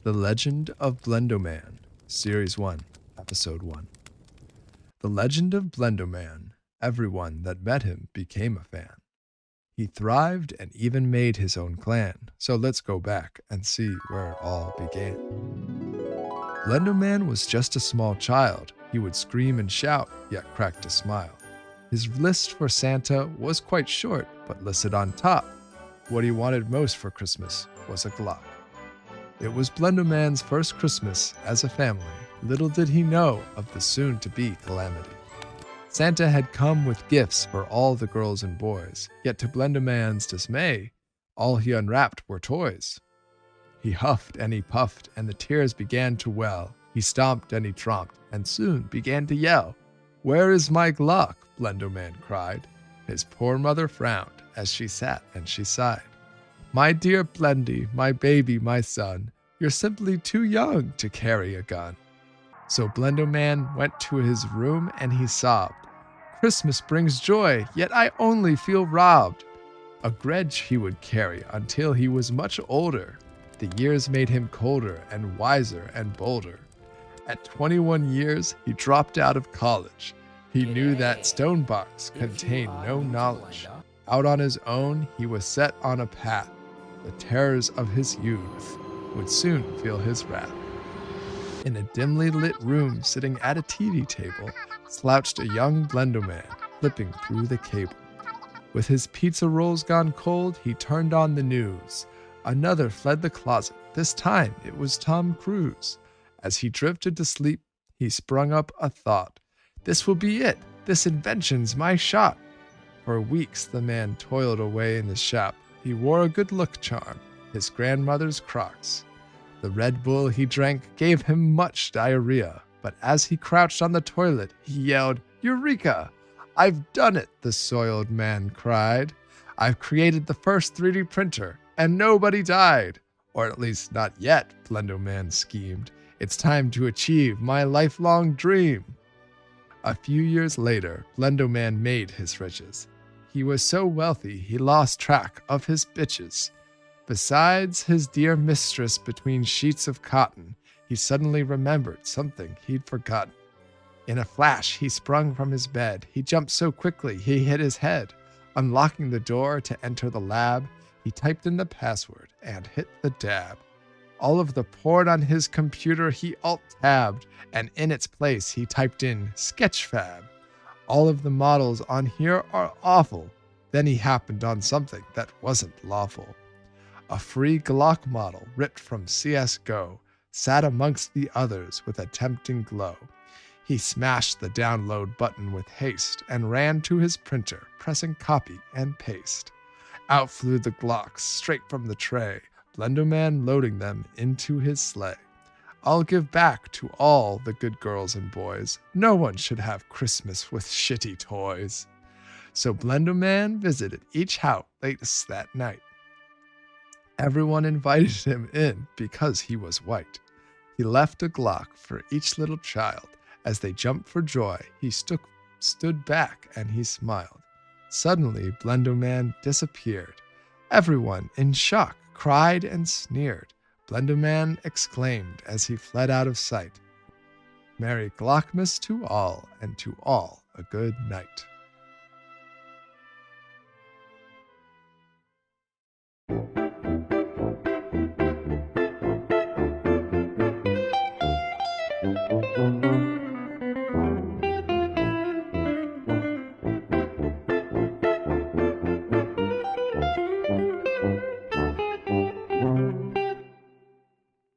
The Legend of Blendoman, Series 1, Episode 1. The Legend of Blendoman. Everyone that met him became a fan. He thrived and even made his own clan, so let's go back and see where it all began. Blendoman was just a small child. He would scream and shout, yet cracked a smile. His list for Santa was quite short, but listed on top. What he wanted most for Christmas was a Glock. It was Blendoman's first Christmas as a family. Little did he know of the soon-to-be calamity. Santa had come with gifts for all the girls and boys, yet to Blendoman's dismay, all he unwrapped were toys. He huffed and he puffed, and the tears began to well. He stomped and he tromped, and soon began to yell. "Where is my Glock?" Blendoman cried. His poor mother frowned as she sat and she sighed. "My dear Blendy, my baby, my son, you're simply too young to carry a gun." So Blendoman went to his room and he sobbed. "Christmas brings joy, yet I only feel robbed." A grudge he would carry until he was much older. The years made him colder and wiser and bolder. At 21 years, he dropped out of college. He knew that stone box contained no knowledge. Out on his own, he was set on a path. The terrors of his youth would soon feel his wrath. In a dimly lit room, sitting at a TV table, slouched a young Blendoman, flipping through the cable. With his pizza rolls gone cold, he turned on the news. Another fled the closet. This time it was Tom Cruise. As he drifted to sleep, he sprung up a thought. This will be it. This invention's my shot. For weeks the man toiled away in his shop. He wore a good-look charm, his grandmother's Crocs. The Red Bull he drank gave him much diarrhea, but as he crouched on the toilet, he yelled, "Eureka! I've done it," the soiled man cried. "I've created the first 3D printer, and nobody died." Or at least not yet, Blendoman schemed. It's time to achieve my lifelong dream. A few years later, Blendoman made his riches. He was so wealthy he lost track of his bitches. Besides his dear mistress between sheets of cotton, he suddenly remembered something he'd forgotten. In a flash, he sprung from his bed. He jumped so quickly he hit his head. Unlocking the door to enter the lab, he typed in the password and hit the dab. All of the porn on his computer he alt-tabbed, and in its place he typed in Sketchfab. All of the models on here are awful. Then he happened on something that wasn't lawful. A free Glock model ripped from CSGO sat amongst the others with a tempting glow. He smashed the download button with haste and ran to his printer, pressing copy and paste. Out flew the Glocks straight from the tray, Blendoman loading them into his sleigh. "I'll give back to all the good girls and boys. No one should have Christmas with shitty toys." So Blendoman visited each house late that night. Everyone invited him in because he was white. He left a Glock for each little child. As they jumped for joy, he stood back and he smiled. Suddenly, Blendoman disappeared. Everyone, in shock, cried and sneered. Blendoman exclaimed as he fled out of sight, "Merry Glockmas to all, and to all a good night."